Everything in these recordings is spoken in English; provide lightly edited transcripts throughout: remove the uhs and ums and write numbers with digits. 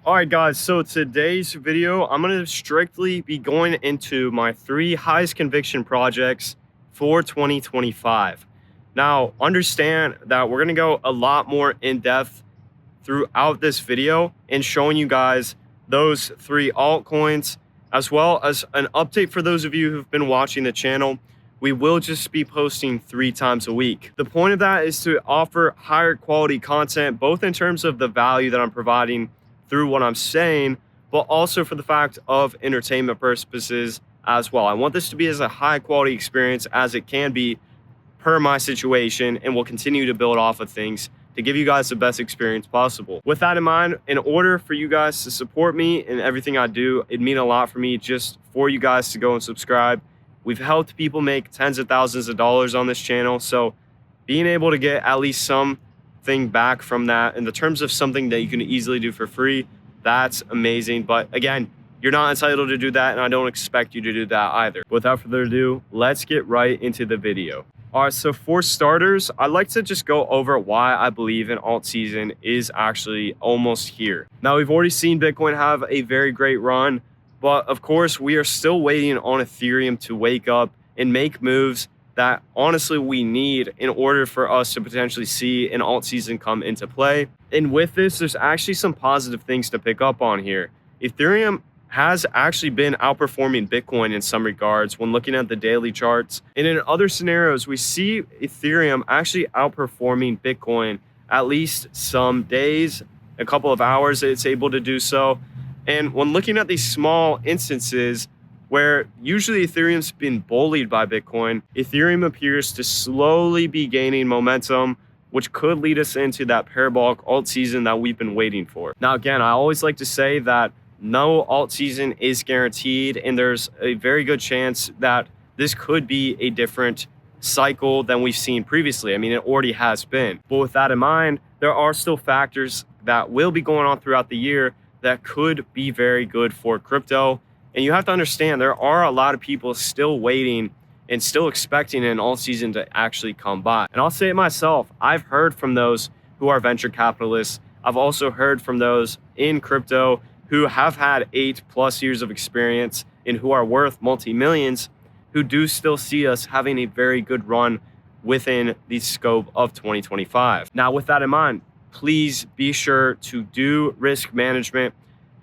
All right, guys, so today's video, I'm going to strictly be going into my 3 highest conviction projects for 2025. Now, understand that we're going to go a lot more in depth throughout this video and showing you guys those 3 altcoins, as well as an update for those of you who've been watching the channel. We will just be posting 3 times a week. The point of that is to offer higher quality content, both in terms of the value that I'm providing through what I'm saying, but also for the fact of entertainment purposes as well. I want this to be as a high quality experience as it can be per my situation, and we'll continue to build off of things to give you guys the best experience possible. With that in mind, in order for you guys to support me in everything I do, it'd mean a lot for me just for you guys to go and subscribe. We've helped people make tens of thousands of dollars on this channel, so being able to get at least something back from that in the terms of something that you can easily do for free, that's amazing. But again, you're not entitled to do that, and I don't expect you to do that either. Without further ado, let's get right into the video. All right, so for starters, I'd like to just go over why I believe an alt season is actually almost here. Now, we've already seen Bitcoin have a very great run, but of course, we are still waiting on Ethereum to wake up and make moves that honestly we need in order for us to potentially see an alt season come into play. And with this, there's actually some positive things to pick up on here. Ethereum has actually been outperforming Bitcoin in some regards when looking at the daily charts. And in other scenarios, we see Ethereum actually outperforming Bitcoin at least some days, a couple of hours it's able to do so. And when looking at these small instances where usually Ethereum's been bullied by Bitcoin, Ethereum appears to slowly be gaining momentum, which could lead us into that parabolic alt season that we've been waiting for. Now, again, I always like to say that no alt season is guaranteed, and there's a very good chance that this could be a different cycle than we've seen previously. I mean, it already has been. But with that in mind, there are still factors that will be going on throughout the year that could be very good for crypto. And you have to understand, there are a lot of people still waiting and still expecting an alt season to actually come by. And I'll say it myself, I've heard from those who are venture capitalists. I've also heard from those in crypto who have had 8+ years of experience and who are worth multi-millions, who do still see us having a very good run within the scope of 2025. Now, with that in mind, please be sure to do risk management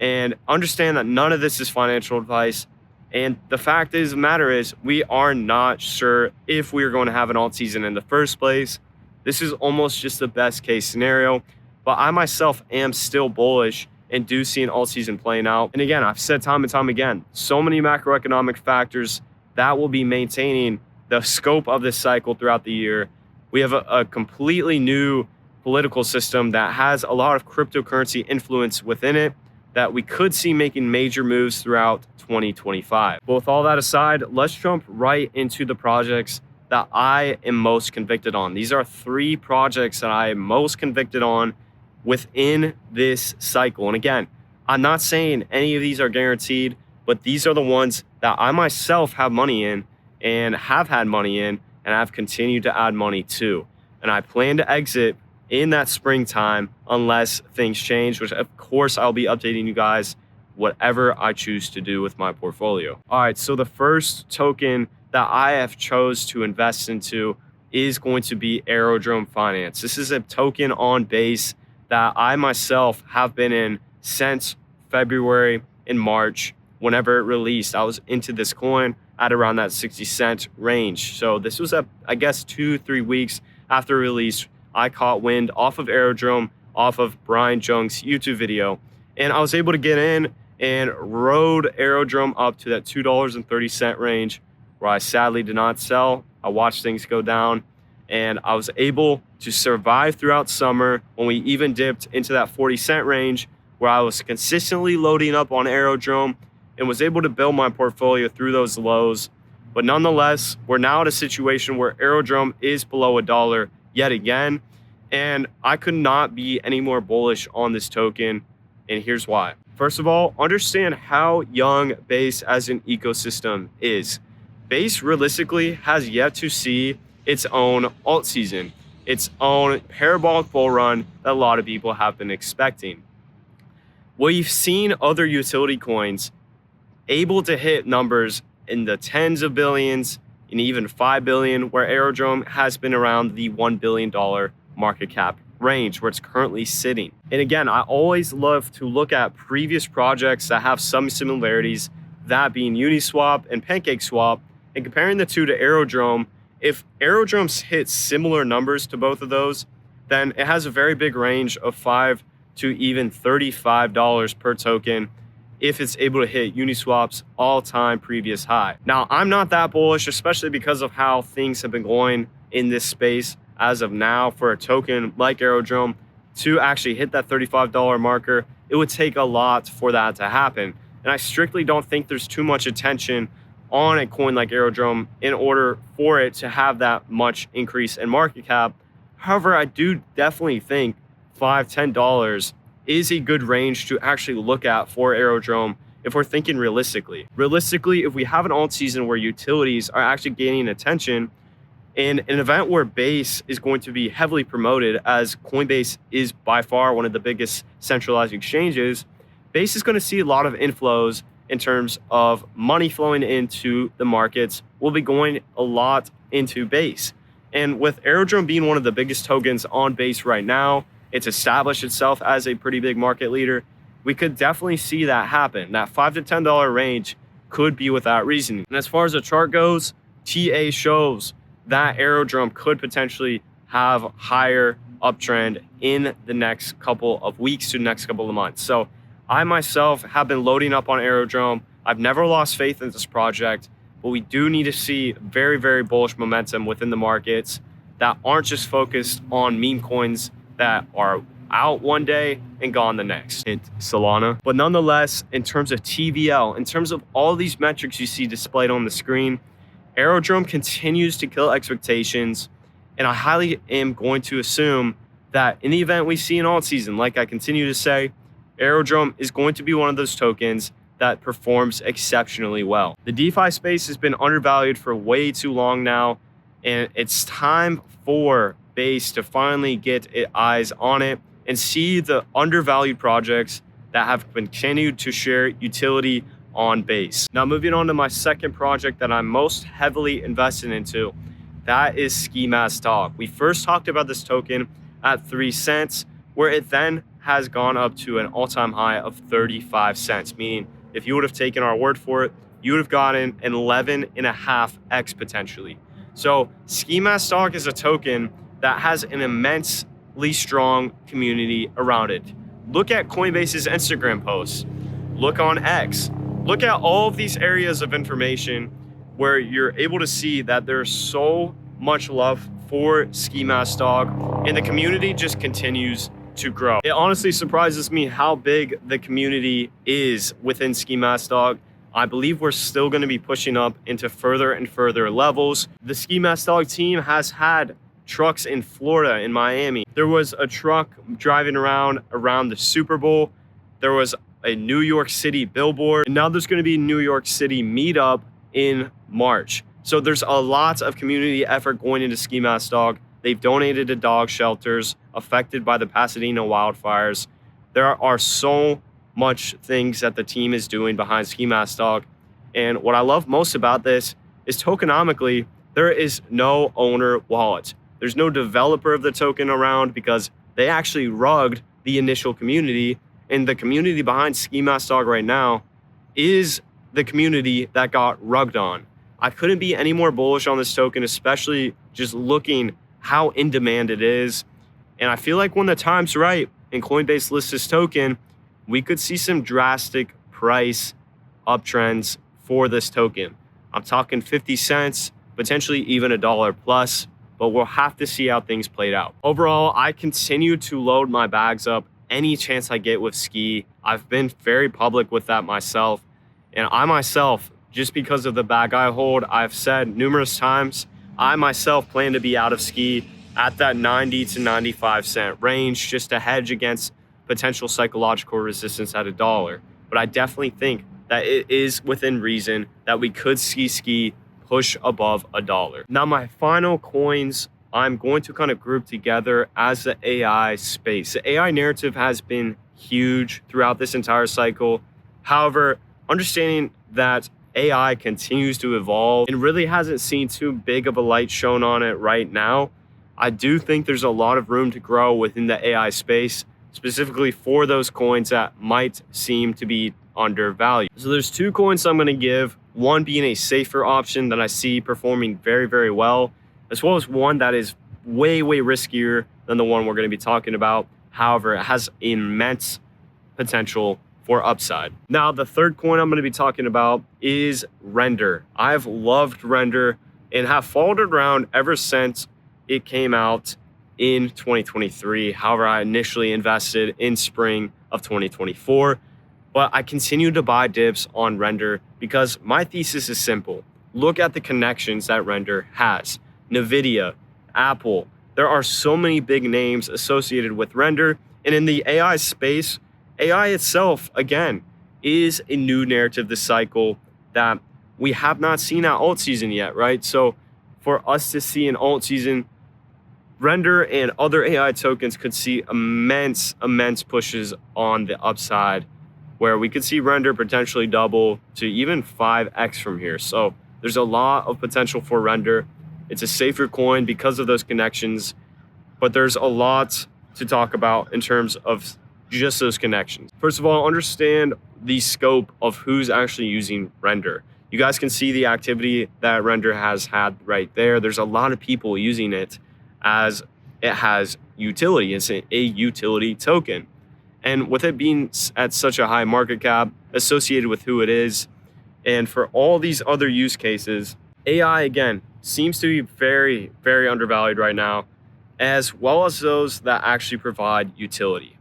and understand that none of this is financial advice. And the fact is, the matter is, we are not sure if we are going to have an alt season in the first place. This is almost just the best case scenario, but I myself am still bullish and do see an alt season playing out. And again, I've said time and time again, so many macroeconomic factors that will be maintaining the scope of this cycle throughout the year. We have a completely new political system that has a lot of cryptocurrency influence within it that we could see making major moves throughout 2025. But with all that aside, let's jump right into the projects that I am most convicted on. These are 3 projects that I am most convicted on within this cycle. And again, I'm not saying any of these are guaranteed, but these are the ones that I myself have money in and have had money in, and I've continued to add money to. And I plan to exit in that springtime unless things change, which of course I'll be updating you guys whatever I choose to do with my portfolio. All right, so the first token that I have chose to invest into is going to be Aerodrome Finance. This is a token on base that I myself have been in since February and March. Whenever it released, I was into this coin at around that 60-cent range. So this was, I guess, 2-3 weeks after release. I caught wind off of Aerodrome, off of Brian Jung's YouTube video, and I was able to get in and rode Aerodrome up to that $2.30 range, where I sadly did not sell. I watched things go down, and I was able to survive throughout summer when we even dipped into that 40-cent range, where I was consistently loading up on Aerodrome and was able to build my portfolio through those lows. But nonetheless, we're now at a situation where Aerodrome is below $1 yet again, and I could not be any more bullish on this token, and here's why. First of all, understand how young Base as an ecosystem is. Base realistically has yet to see its own alt season, its own parabolic bull run that a lot of people have been expecting. We've seen other utility coins able to hit numbers in the tens of billions and even 5 billion, where Aerodrome has been around the $1 billion market cap range where it's currently sitting. And again, I always love to look at previous projects that have some similarities, that being Uniswap and PancakeSwap, and comparing the two to Aerodrome. If Aerodrome's hit similar numbers to both of those, then it has a very big range of $5 to even $35 per token if it's able to hit Uniswap's all-time previous high. Now, I'm not that bullish, especially because of how things have been going in this space as of now. For a token like Aerodrome to actually hit that $35 marker, it would take a lot for that to happen. And I strictly don't think there's too much attention on a coin like Aerodrome in order for it to have that much increase in market cap. However, I do definitely think $5, $10 is a good range to actually look at for Aerodrome if we're thinking realistically. Realistically, if we have an alt season where utilities are actually gaining attention, in an event where Base is going to be heavily promoted, as Coinbase is by far one of the biggest centralized exchanges, Base is going to see a lot of inflows in terms of money flowing into the markets. Will be going a lot into Base. And with Aerodrome being one of the biggest tokens on Base right now, it's established itself as a pretty big market leader. We could definitely see that happen. That $5 to $10 range could be without reason. And as far as the chart goes, TA shows that Aerodrome could potentially have higher uptrend in the next couple of weeks to the next couple of months. So I myself have been loading up on Aerodrome. I've never lost faith in this project, but we do need to see very, very bullish momentum within the markets that aren't just focused on meme coins that are out one day and gone the next. It's Solana. But nonetheless, in terms of TVL, in terms of all these metrics you see displayed on the screen, Aerodrome continues to kill expectations. And I highly am going to assume that in the event we see an alt season, like I continue to say, Aerodrome is going to be one of those tokens that performs exceptionally well. The DeFi space has been undervalued for way too long now, and it's time for Base to finally get eyes on it and see the undervalued projects that have continued to share utility on Base. Now, moving on to my second project that I'm most heavily invested into, that is Ski Mask Dog. We first talked about this token at 3 cents, where it then has gone up to an all-time high of 35 cents, meaning if you would have taken our word for it, you would have gotten an 11.5x potentially. So Ski Mask Dog is a token that has an immensely strong community around it. Look at Coinbase's Instagram posts. Look on X. Look at all of these areas of information where you're able to see that there's so much love for Ski Mask Dog, and the community just continues to grow. It honestly surprises me how big the community is within Ski Mask Dog. I believe we're still going to be pushing up into further and further levels. The Ski Mask Dog team has had trucks in Florida, in Miami. There was a truck driving around the Super Bowl. There was a New York City billboard. And now there's going to be a New York City meetup in March. So there's a lot of community effort going into Ski Mask Dog. They've donated to dog shelters affected by the Pasadena wildfires. There are so much things that the team is doing behind Ski Mask Dog. And what I love most about this is tokenomically, there is no owner wallet. There's no developer of the token around because they actually rugged the initial community. And the community behind Ski Mask Dog right now is the community that got rugged on. I couldn't be any more bullish on this token, especially just looking how in demand it is. And I feel like when the time's right and Coinbase lists this token, we could see some drastic price uptrends for this token. I'm talking 50 cents, potentially even $1 plus, but we'll have to see how things played out. Overall, I continue to load my bags up any chance I get with Ski. I've been very public with that myself. And I myself, just because of the bag I hold, I've said numerous times, I myself plan to be out of Ski at that 90 to 95 cent range just to hedge against potential psychological resistance at $1. But I definitely think that it is within reason that we could see Ski push above $1. Now, my final coins I'm going to kind of group together as the AI space. The AI narrative has been huge throughout this entire cycle. However, understanding that AI continues to evolve and really hasn't seen too big of a light shown on it right now, I do think there's a lot of room to grow within the AI space, specifically for those coins that might seem to be undervalued. So there's two coins I'm going to give, one being a safer option that I see performing very, very well, as well as one that is way, way riskier than the one we're going to be talking about. However, it has immense potential for upside. Now, the third coin I'm going to be talking about is Render. I've loved Render and have followed it around ever since it came out in 2023. However, I initially invested in spring of 2024, but I continue to buy dips on Render because my thesis is simple. Look at the connections that Render has. NVIDIA, Apple, there are so many big names associated with Render. And in the AI space, AI itself, again, is a new narrative this cycle that we have not seen at Altseason yet, right? So for us to see an Altseason, Render and other AI tokens could see immense pushes on the upside, where we could see Render potentially double to even 5x from here. So there's a lot of potential for Render. It's a safer coin because of those connections, but there's a lot to talk about in terms of just those connections. First of all, understand the scope of who's actually using Render. You guys can see the activity that Render has had right there. There's a lot of people using it as it has utility. It's a utility token. And with it being at such a high market cap associated with who it is, and for all these other use cases, AI, again, seems to be very, very undervalued right now, as well as those that actually provide utility.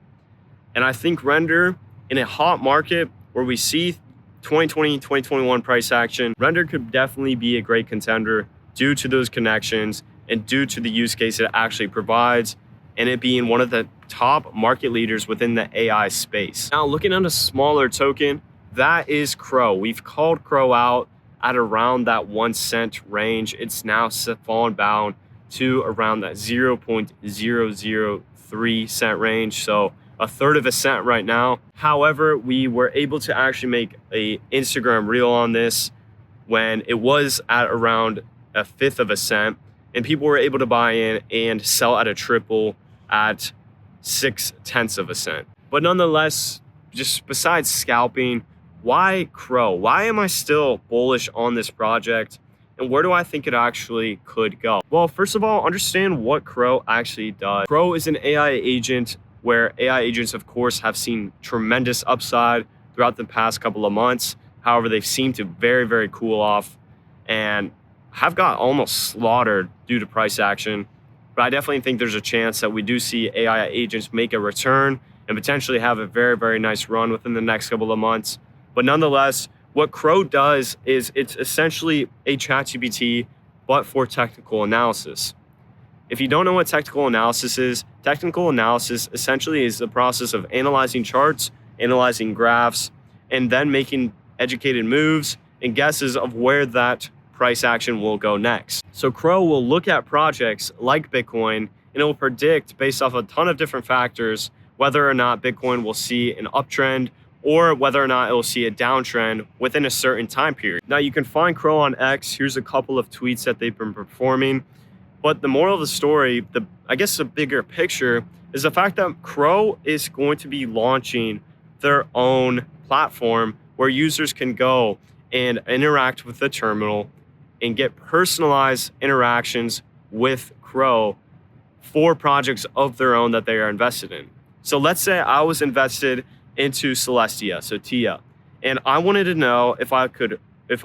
And I think Render, in a hot market where we see 2020, 2021 price action, Render could definitely be a great contender due to those connections and due to the use case it actually provides, and it being one of the top market leaders within the AI space. Now, looking at a smaller token, that is Crow. We've called Crow out at around that 1 cent range. It's now fallen down to around that 0.003 cent range. So a third of a cent right now. However, we were able to actually make a Instagram reel on this when it was at around a fifth of a cent, and people were able to buy in and sell at a triple at 0.6 of a cent. But nonetheless, just besides scalping, why Crow? Why am I still bullish on this project? And where do I think it actually could go? Well, first of all, understand what Crow actually does. Crow is an AI agent where AI agents, of course, have seen tremendous upside throughout the past couple of months. However, they've seemed to very, very cool off and have got almost slaughtered due to price action. But I definitely think there's a chance that we do see AI agents make a return and potentially have a very, very nice run within the next couple of months. But nonetheless, what Crow does is it's essentially a ChatGPT, but for technical analysis. If you don't know what technical analysis is, technical analysis essentially is the process of analyzing charts, analyzing graphs, and then making educated moves and guesses of where that price action will go next. So Crow will look at projects like Bitcoin, and it will predict based off a ton of different factors whether or not Bitcoin will see an uptrend or whether or not it will see a downtrend within a certain time period. Now, you can find Crow on X. Here's a couple of tweets that they've been performing. But the moral of the story, I guess the bigger picture, is the fact that Crow is going to be launching their own platform where users can go and interact with the terminal and get personalized interactions with Crow for projects of their own that they are invested in. So let's say I was invested into Celestia, so TIA, and I wanted to know if I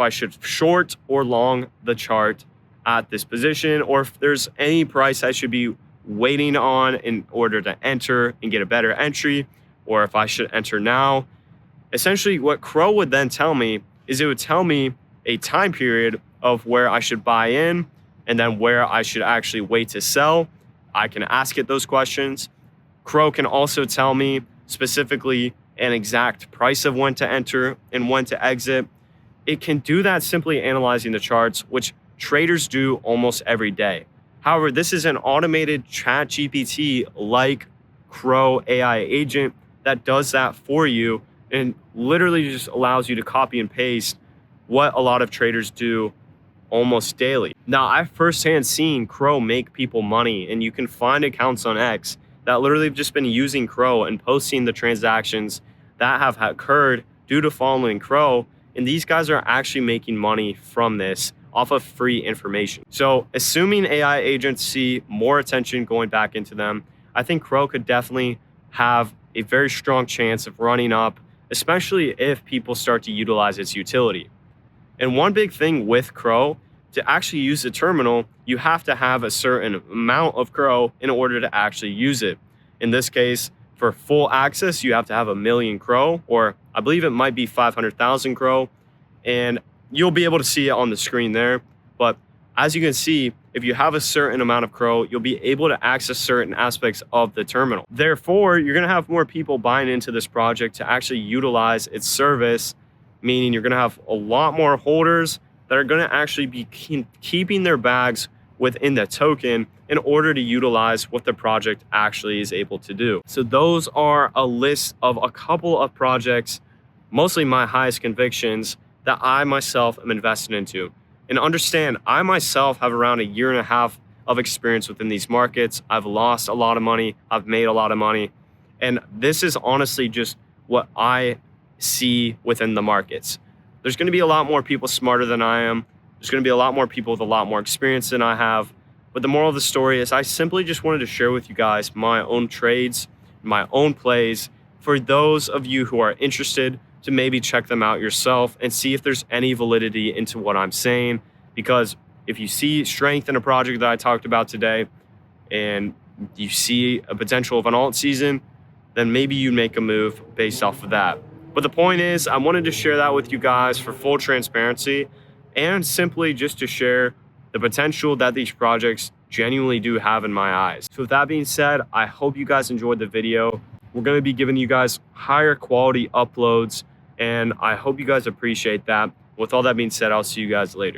should short or long the chart at this position, or if there's any price I should be waiting on in order to enter and get a better entry, or if I should enter now. Essentially, what Crow would then tell me is it would tell me a time period of where I should buy in and then where I should actually wait to sell. I can ask it those questions. Crow can also tell me specifically an exact price of when to enter and when to exit. It can do that simply analyzing the charts, which traders do almost every day. However, this is an automated chat GPT like Crow AI agent that does that for you and literally just allows you to copy and paste what a lot of traders do almost daily. Now, I've firsthand seen Crow make people money, and you can find accounts on X that literally have just been using Crow and posting the transactions that have occurred due to following Crow. And these guys are actually making money from this off of free information. So assuming AI agents see more attention going back into them, I think Crow could definitely have a very strong chance of running up, especially if people start to utilize its utility. And one big thing with Crow, to actually use the terminal, you have to have a certain amount of Crow in order to actually use it. In this case, for full access, you have to have 1 million Crow, or I believe it might be 500,000 Crow. And you'll be able to see it on the screen there. But as you can see, if you have a certain amount of Crow, you'll be able to access certain aspects of the terminal. Therefore, you're gonna have more people buying into this project to actually utilize its service, meaning you're gonna have a lot more holders that are gonna actually be keeping their bags within the token in order to utilize what the project actually is able to do. So those are a list of a couple of projects, mostly my highest convictions, that I myself am invested into. And understand, I myself have around 1.5 years of experience within these markets. I've lost a lot of money, I've made a lot of money. And this is honestly just what I see within the markets. There's gonna be a lot more people smarter than I am. There's gonna be a lot more people with a lot more experience than I have. But the moral of the story is I simply just wanted to share with you guys my own trades, my own plays, for those of you who are interested to maybe check them out yourself and see if there's any validity into what I'm saying. Because if you see strength in a project that I talked about today and you see a potential of an alt season, then maybe you make a move based off of that. But the point is, I wanted to share that with you guys for full transparency and simply just to share the potential that these projects genuinely do have in my eyes. So with that being said, I hope you guys enjoyed the video. We're going to be giving you guys higher quality uploads, and I hope you guys appreciate that. With all that being said, I'll see you guys later.